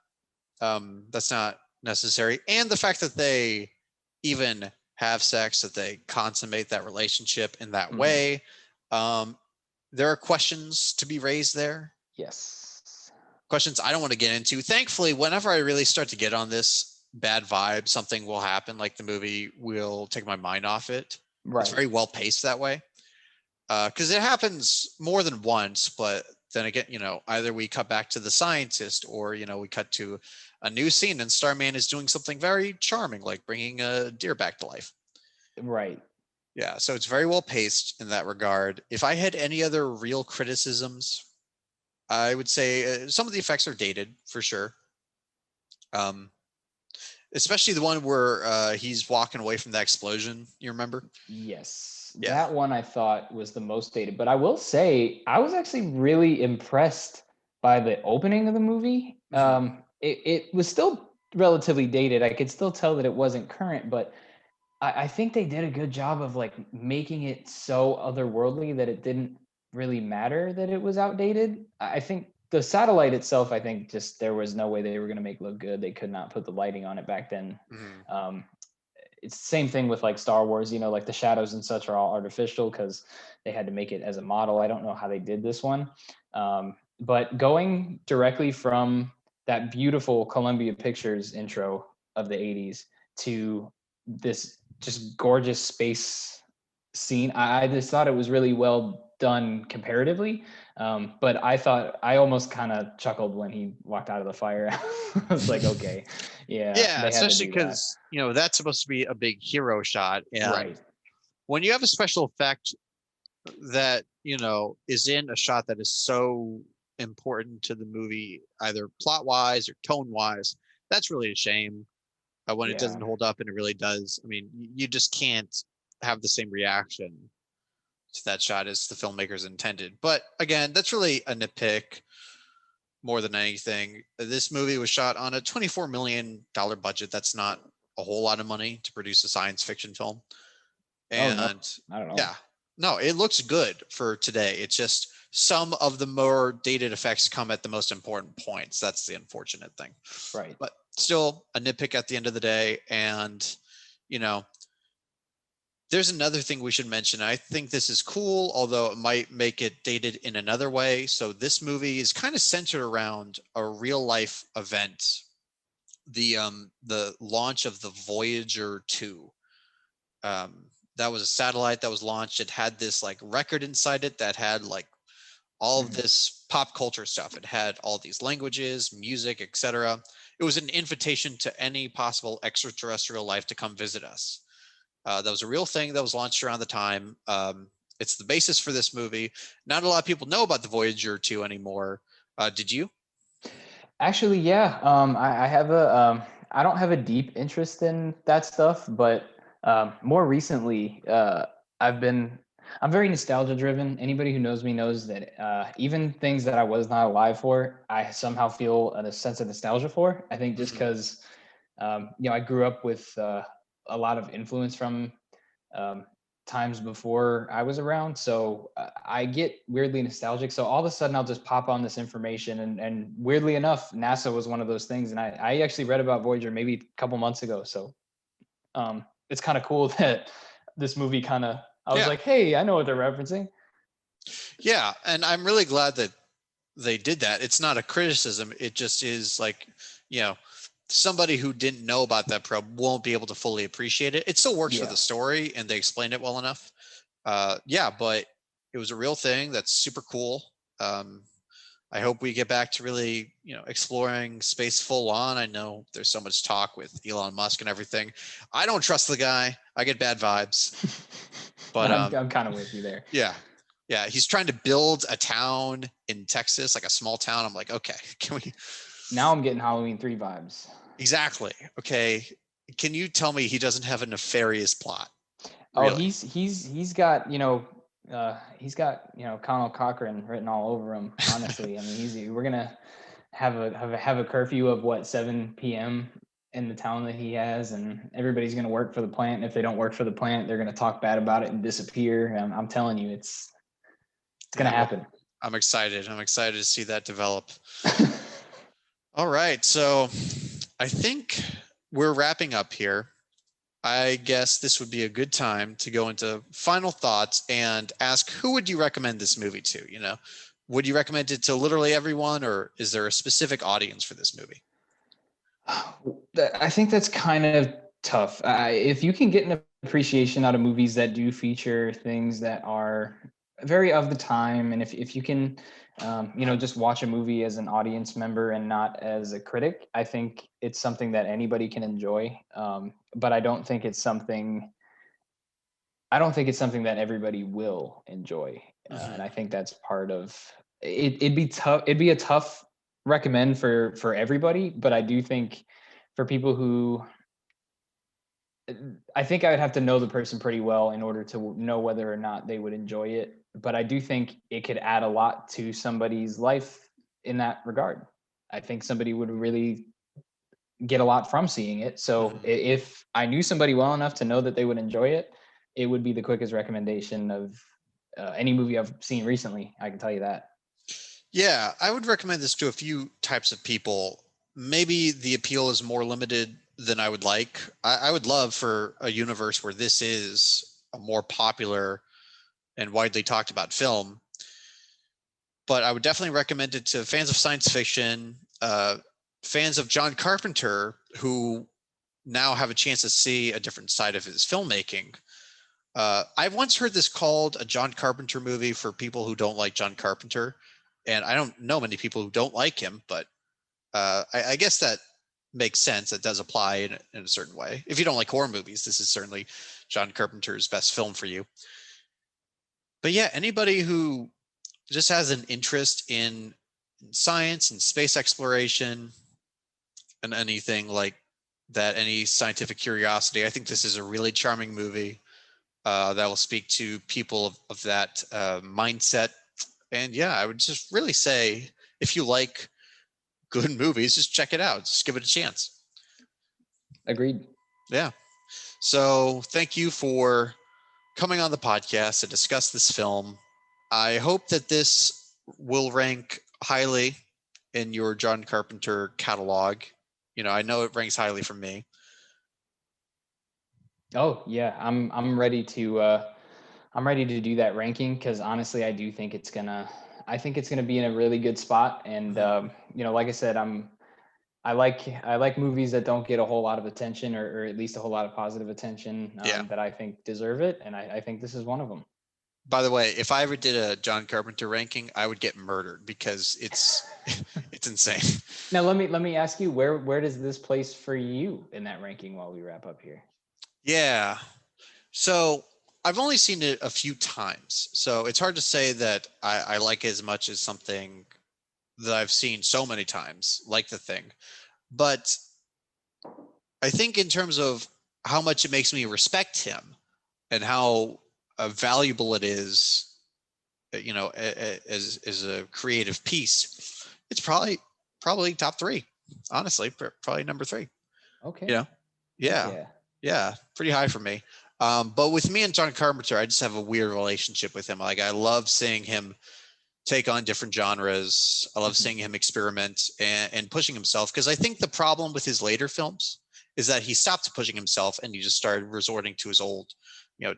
necessary. And the fact that they even have sex, that they consummate that relationship in that Mhm. way, there are questions to be raised there. Yes. Questions I don't want to get into. Thankfully, whenever I really start to get on this bad vibe, something will happen. Like the movie will take my mind off it. It's Right. very well paced that way. Because it happens more than once, but then again, either we cut back to the scientist or, we cut to a new scene and Starman is doing something very charming, like bringing a deer back to life. Right. Yeah, so it's very well paced in that regard. If I had any other real criticisms, I would say some of the effects are dated for sure. Um, Especially the one where he's walking away from that explosion. You remember? Yes, Yeah. that one I thought was the most dated. But I will say, I was actually really impressed by the opening of the movie. Mhm. It was still relatively dated. I could still tell that it wasn't current, but I think they did a good job of like making it so otherworldly that it didn't really matter that it was outdated. I think the satellite itself, I think just there was no way they were going to make look good. They could not put the lighting on it back then. Mhm. Um, it's the same thing with like Star Wars, like the shadows and such are all artificial because they had to make it as a model. I don't know how they did this one. But going directly from that beautiful Columbia Pictures intro of the 80s to this just gorgeous space scene, I just thought it was really well done comparatively. But I almost kind of chuckled when he walked out of the fire. I was like, okay, yeah, Yeah, they had to especially do that. because that's supposed to be a big hero shot, and Right. when you have a special effect that is in a shot that is so important to the movie, either plot wise or tone wise, that's really a shame. When it Yeah. doesn't hold up, and it really does. I mean, you just can't have the same reaction to that shot as the filmmakers intended. But again, that's really a nitpick more than anything. This movie was shot on a $24 million budget. That's not a whole lot of money to produce a science fiction film. Oh no, And not at yeah, all. no, it looks good for today. It's just some of the more dated effects come at the most important points. That's the unfortunate thing. Right. But still a nitpick at the end of the day. And, you know, there's another thing we should mention. I think this is cool, although it might make it dated in another way. So this movie is kind of centered around a real life event, the launch of the Voyager 2. That was a satellite that was launched. It had this like record inside it that had like all of Mhm. this pop culture stuff. It had all these languages, music, etc. It was an invitation to any possible extraterrestrial life to come visit us. That was a real thing that was launched around the time. It's the basis for this movie. Not a lot of people know about the Voyager 2 anymore. Did you? Actually, yeah. I have I don't have a deep interest in that stuff, but more recently, I'm very nostalgia driven. Anybody who knows me knows that even things that I was not alive for, I somehow feel a sense of nostalgia for. I think just Mhm. because, I grew up with a lot of influence from times before I was around. So I get weirdly nostalgic. So all of a sudden I'll just pop on this information, and weirdly enough, NASA was one of those things. And I actually read about Voyager maybe a couple months ago. So it's kind of cool that this movie I was Yeah. like, hey, I know what they're referencing. Yeah. And I'm really glad that they did that. It's not a criticism. It just is like, you know, somebody who didn't know about that probe won't be able to fully appreciate it. It still works for Yeah. the story and they explained it well enough. Yeah, but it was a real thing. That's super cool. I hope we get back to really, exploring space full on. I know there's so much talk with Elon Musk and everything. I don't trust the guy. I get bad vibes. But I'm kind of with you there. yeah. Yeah, he's trying to build a town in Texas, like a small town. I'm like, okay, can we? Now I'm getting Halloween 3 vibes. Exactly. Okay, can you tell me he doesn't have a nefarious plot? Oh, Really? he's got Connell Cochran written all over him. Honestly, I mean, we're gonna have a curfew of what 7 p.m. in the town that he has, and everybody's gonna work for the plant. And if they don't work for the plant, they're gonna talk bad about it and disappear. I'm telling you, it's gonna Yeah. Well, happen. I'm excited. I'm excited to see that develop. All right, so I think we're wrapping up here. I guess this would be a good time to go into final thoughts and ask, who would you recommend this movie to? Would you recommend it to literally everyone, or is there a specific audience for this movie? I think that's kind of tough. If you can get an appreciation out of movies that do feature things that are very of the time, and if you can, just watch a movie as an audience member and not as a critic, I think it's something that anybody can enjoy. But I don't think it's something. I don't think it's something that everybody will enjoy, and I think that's part of it. It'd be tough. It'd be a tough recommend for everybody, but I do think for people who I think I would have to know the person pretty well in order to know whether or not they would enjoy it. But I do think it could add a lot to somebody's life in that regard. I think somebody would really get a lot from seeing it. So if I knew somebody well enough to know that they would enjoy it, it would be the quickest recommendation of any movie I've seen recently. I can tell you that. Yeah, I would recommend this to a few types of people. Maybe the appeal is more limited than I would like. I would love for a universe where this is a more popular and widely talked about film. But I would definitely recommend it to fans of science fiction, fans of John Carpenter, who now have a chance to see a different side of his filmmaking. I've once heard this called a John Carpenter movie for people who don't like John Carpenter. And I don't know many people who don't like him, but I guess that makes sense. It does apply in a certain way. If you don't like horror movies, this is certainly John Carpenter's best film for you. But yeah, anybody who just has an interest in science and space exploration and anything like that, any scientific curiosity, I think this is a really charming movie that will speak to people of that mindset. And yeah, I would just really say, if you like good movies, just check it out. Just give it a chance. Agreed. Yeah. So thank you for coming on the podcast to discuss this film. I hope that this will rank highly in your John Carpenter catalog. I know it ranks highly for me. Oh yeah, I'm ready to do that ranking because honestly, I think it's gonna be in a really good spot. And like I said, I like movies that don't get a whole lot of attention, or at least a whole lot of positive attention Yeah. that I think deserve it, and I think this is one of them. By the way, if I ever did a John Carpenter ranking, I would get murdered because it's insane. Now let me ask you, where does this place for you in that ranking while we wrap up here? Yeah. So I've only seen it a few times, so it's hard to say that I like it as much as something that I've seen so many times, like The Thing. But I think in terms of how much it makes me respect him and how valuable it is, as a creative piece, it's probably top three. Honestly, probably number three. Okay. Yeah, Yeah. yeah, pretty high for me. But with me and John Carpenter, I just have a weird relationship with him. Like I love seeing him take on different genres. I love seeing him experiment and pushing himself, because I think the problem with his later films is that he stopped pushing himself and he just started resorting to his old, you know,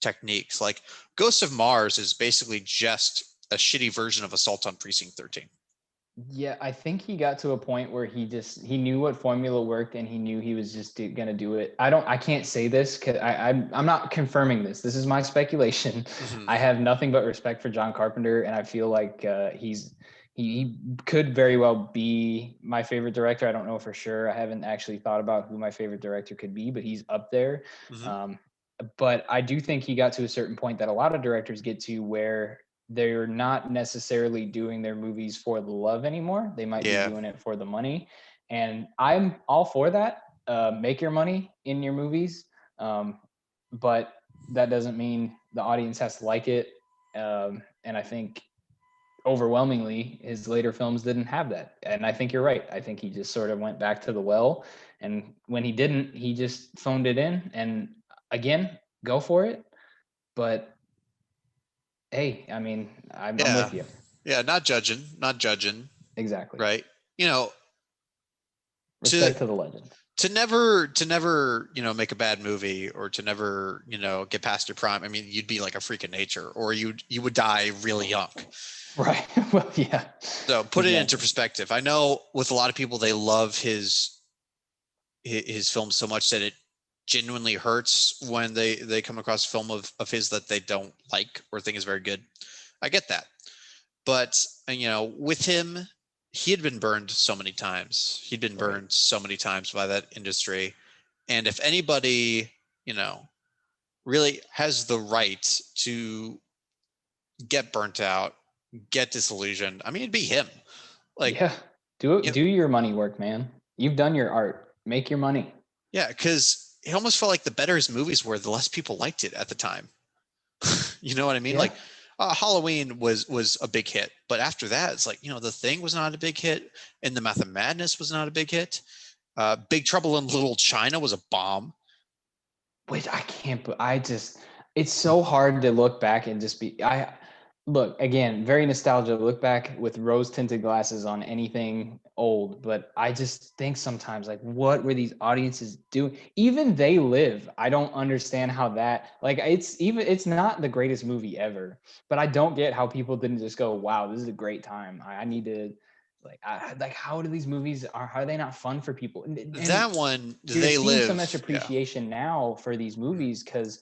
techniques. Like Ghost of Mars is basically just a shitty version of Assault on Precinct 13. Yeah, I think he got to a point where he knew what formula worked and he knew he was just gonna do it. I can't say this because I'm not confirming this. This is my speculation. Mm-hmm. I have nothing but respect for John Carpenter, and I feel like he could very well be my favorite director. I don't know for sure. I haven't actually thought about who my favorite director could be, but he's up there. Mm-hmm. But I do think he got to a certain point that a lot of directors get to where they're not necessarily doing their movies for the love anymore. They might be doing it for the money. And I'm all for that. Make your money in your movies. But that doesn't mean the audience has to like it. And I think overwhelmingly his later films didn't have that. And I think you're right. I think he just sort of went back to the well. And when he didn't, he just phoned it in. And again, go for it. But hey, I mean, I'm with you. Yeah, not judging. Exactly. Right. You know, Respect to the legend. to never, you know, make a bad movie, or to never, you know, get past your prime. I mean, you'd be like a freak of nature, or you would die really young. Right. Well, yeah. So put it into perspective. I know with a lot of people, they love his films so much that it genuinely hurts when they come across a film of his that they don't like or think is very good. I get that. But, you know, with him, he had been burned so many times. He'd been burned so many times by that industry. And if anybody, you know, really has the right to get burnt out, get disillusioned, I mean, it'd be him. Like, yeah, do your money work, man. You've done your art. Make your money. Yeah, because it almost felt like the better his movies were, the less people liked it at the time. You know what I mean? Yeah. Like Halloween was a big hit, but after that, it's like, you know, The Thing was not a big hit, and The Method of Madness was not a big hit. Big Trouble in Little China was a bomb. Which I can't. It's so hard to look back and just be. Look again, very nostalgic. Look back with rose tinted glasses on anything old, but I just think sometimes, like, what were these audiences doing? Even They Live, I don't understand how that, like, it's not the greatest movie ever, but I don't get how people didn't just go, wow, this is a great time. I need to, like, how do these movies how are they not fun for people? And that one, They seeing Live, so much appreciation now for these movies because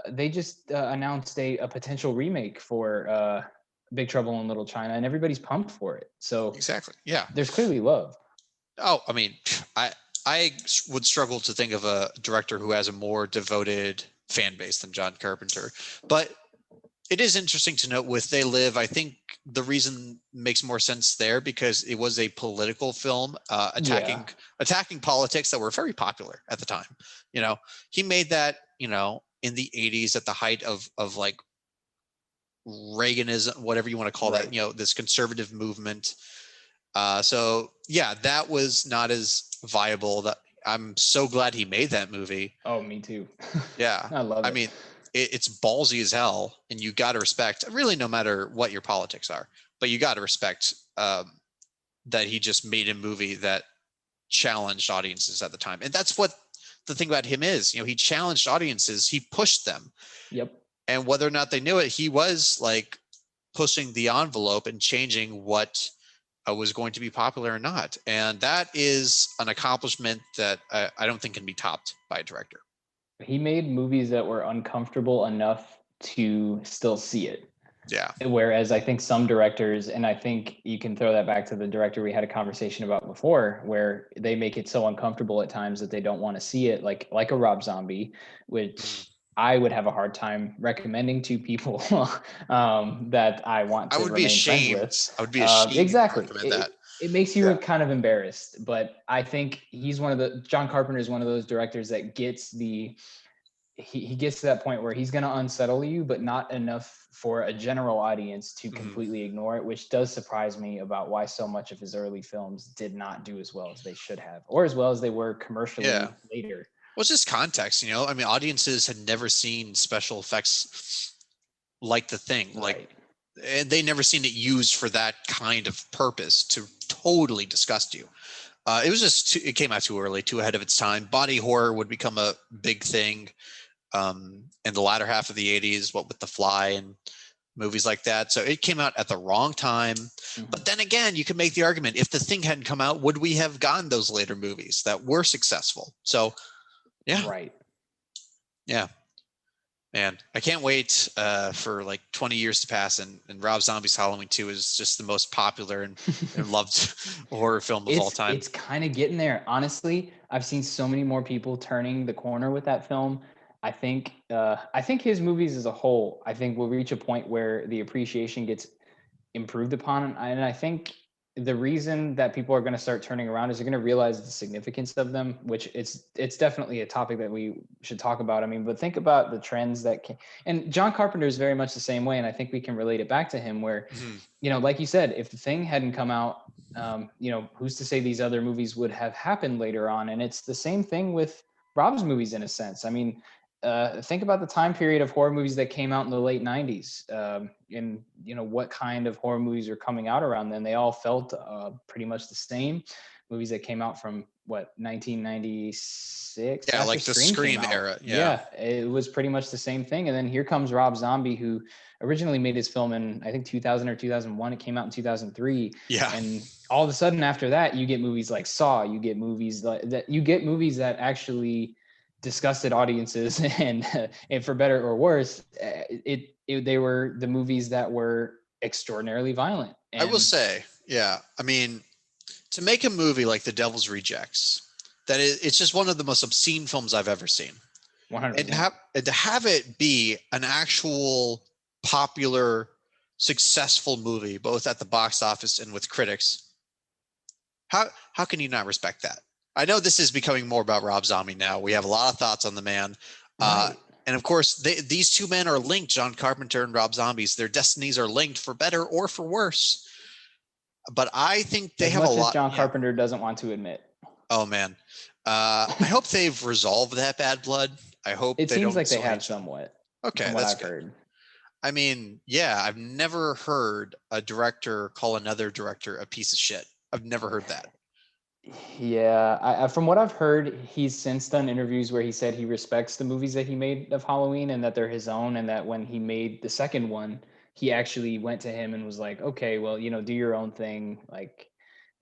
they just announced a potential remake for Big Trouble in Little China, and everybody's pumped for it. So exactly, yeah. There's clearly love. Oh, I mean, I would struggle to think of a director who has a more devoted fan base than John Carpenter, but it is interesting to note with They Live, I think the reason makes more sense there because it was a political film attacking politics that were very popular at the time. You know, he made that, you know, in the 80s at the height of like Reaganism, whatever you want to call that, you know, this conservative movement. So yeah, that was not as viable. That I'm so glad he made that movie. Oh, me too. Yeah. I love it. I mean, it's ballsy as hell, and you got to respect, really, no matter what your politics are, but you got to respect that he just made a movie that challenged audiences at the time. And that's what the thing about him is, you know, he challenged audiences, he pushed them. Yep. And whether or not they knew it, he was like pushing the envelope and changing what was going to be popular or not. And that is an accomplishment that I don't think can be topped by a director. He made movies that were uncomfortable enough to still see it. Yeah. Whereas I think some directors, and I think you can throw that back to the director we had a conversation about before, where they make it so uncomfortable at times that they don't want to see it, like a Rob Zombie, which I would have a hard time recommending to people that I want to remain friends with. I would be ashamed. Exactly. To that. It makes you kind of embarrassed, but I think John Carpenter is one of those directors that gets he gets to that point where he's going to unsettle you, but not enough for a general audience to completely ignore it, which does surprise me about why so much of his early films did not do as well as they should have, or as well as they were commercially later. Well, it's just context, you know. I mean, audiences had never seen special effects like The Thing, like, Right. and they never seen it used for that kind of purpose to totally disgust you. It was just it came out too early, too ahead of its time. Body horror would become a big thing in the latter half of the 80s, what with The Fly and movies like that. So it came out at the wrong time. But then again, you could make the argument, if The Thing hadn't come out, would we have gotten those later movies that were successful? So yeah, Right. yeah, man, I can't wait for like 20 years to pass, and Rob Zombie's Halloween 2 is just the most popular and loved horror film of all time. It's kind of getting there. Honestly, I've seen so many more people turning the corner with that film. I think his movies as a whole, I think will reach a point where the appreciation gets improved upon. And I think the reason that people are going to start turning around is they're going to realize the significance of them, which it's definitely a topic that we should talk about. I mean, but think about the trends that can, and John Carpenter is very much the same way. And I think we can relate it back to him where, you know, like you said, if The Thing hadn't come out, you know, who's to say these other movies would have happened later on? And it's the same thing with Rob's movies in a sense. I mean, think about the time period of horror movies that came out in the late 90s, and you know what kind of horror movies are coming out around then. They all felt pretty much the same. Movies that came out from what, 1996, Yeah, after like the Scream came Scream out. era. Yeah. Yeah, it was pretty much the same thing. And then here comes Rob Zombie, who originally made his film in, I think, 2000 or 2001. It came out in 2003. Yeah. And all of a sudden after that, you get movies like Saw. You get movies like that. You get movies that actually disgusted audiences, and for better or worse, they were the movies that were extraordinarily violent. I will And say, yeah, I mean, to make a movie like The Devil's Rejects, it's just one of the most obscene films I've ever seen. 100%. And to have it be an actual popular, successful movie, both at the box office and with critics, how can you not respect that? I know this is becoming more about Rob Zombie now. We have a lot of thoughts on the man. Right. And of course, these two men are linked, John Carpenter and Rob Zombie's. Their destinies are linked for better or for worse. But I think they As have a much as lot. John Yeah. Carpenter doesn't want to admit. Oh, man. I hope they've resolved that bad blood. I hope It they seems don't like they still have hate. somewhat, Okay, from what that's I've good. heard. I mean, yeah, I've never heard a director call another director a piece of shit. I've never heard that. Yeah, from what I've heard, he's since done interviews where he said he respects the movies that he made of Halloween and that they're his own, and that when he made the second one, he actually went to him and was like, "Okay, well, you know, do your own thing. Like,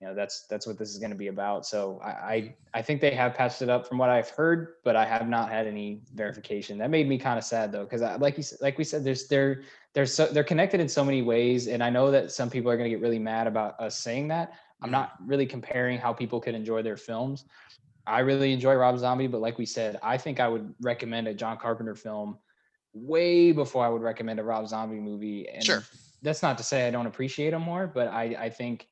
you know, that's what this is going to be about." So I think they have patched it up from what I've heard, but I have not had any verification. That made me kind of sad though, because like we said, they're connected in so many ways, and I know that some people are going to get really mad about us saying that. I'm not really comparing how people could enjoy their films. I really enjoy Rob Zombie, but like we said, I think I would recommend a John Carpenter film way before I would recommend a Rob Zombie movie. And Sure. that's not to say I don't appreciate him more, but I think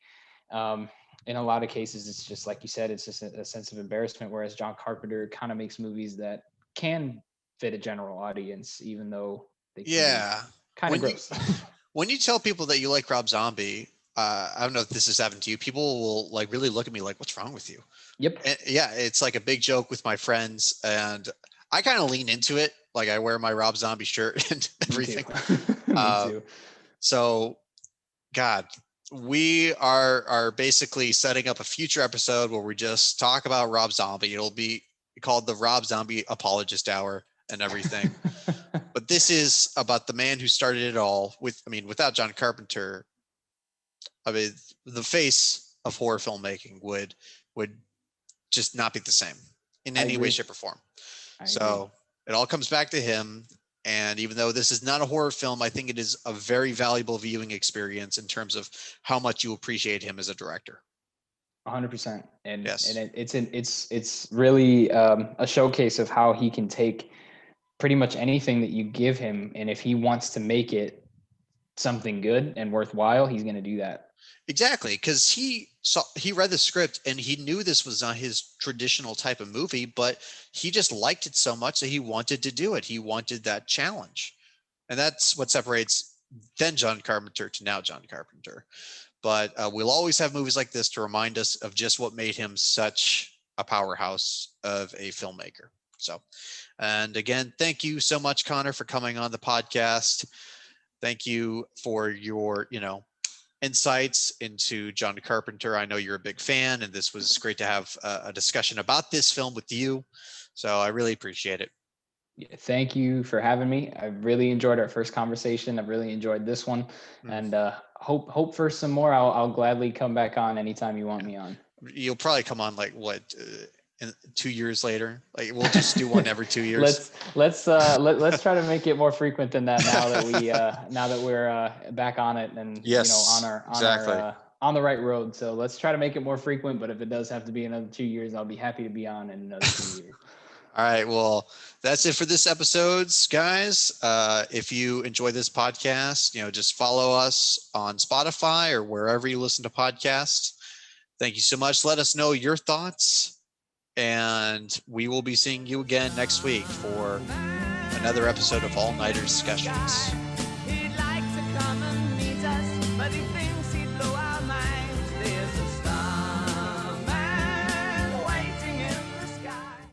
in a lot of cases, it's just like you said, it's just a sense of embarrassment. Whereas John Carpenter kind of makes movies that can fit a general audience, even though they can Yeah. be kind of gross. When you tell people that you like Rob Zombie, I don't know if this has happened to you. People will like really look at me like, "What's wrong with you?" Yep. And yeah, it's like a big joke with my friends, and I kind of lean into it. Like I wear my Rob Zombie shirt and everything. Me too. So, God, we are basically setting up a future episode where we just talk about Rob Zombie. It'll be called the Rob Zombie Apologist Hour and everything. But this is about the man who started it all. Without John Carpenter, I mean, the face of horror filmmaking would just not be the same in any way, shape, or form. So it all comes back to him. And even though this is not a horror film, I think it is a very valuable viewing experience in terms of how much you appreciate him as a director. 100%. And Yes. and it's really a showcase of how he can take pretty much anything that you give him, and if he wants to make it something good and worthwhile, he's going to do that. Exactly, because he read the script and he knew this was not his traditional type of movie, but he just liked it so much that he wanted to do it. He wanted that challenge, and that's what separates then John Carpenter to now John Carpenter. But we'll always have movies like this to remind us of just what made him such a powerhouse of a filmmaker. So, and again, thank you so much, Connor, for coming on the podcast. Thank you for your, insights into John Carpenter. I know you're a big fan, and this was great to have a discussion about this film with you. So I really appreciate it. Yeah, thank you for having me. I really enjoyed our first conversation. I've really enjoyed this one, and hope for some more. I'll gladly come back on anytime you want me on. You'll probably come on like what? 2 years later, like we'll just do one every 2 years. let's try to make it more frequent than that now that we're back on it and on the right road. So let's try to make it more frequent, but if it does have to be another 2 years, I'll be happy to be on in another 2 years. All right, well, that's it for this episodes, guys. If you enjoy this podcast, just follow us on Spotify or wherever you listen to podcasts. Thank you so much. Let us know your thoughts. And we will be seeing you again next week for another episode of All Nighter Discussions.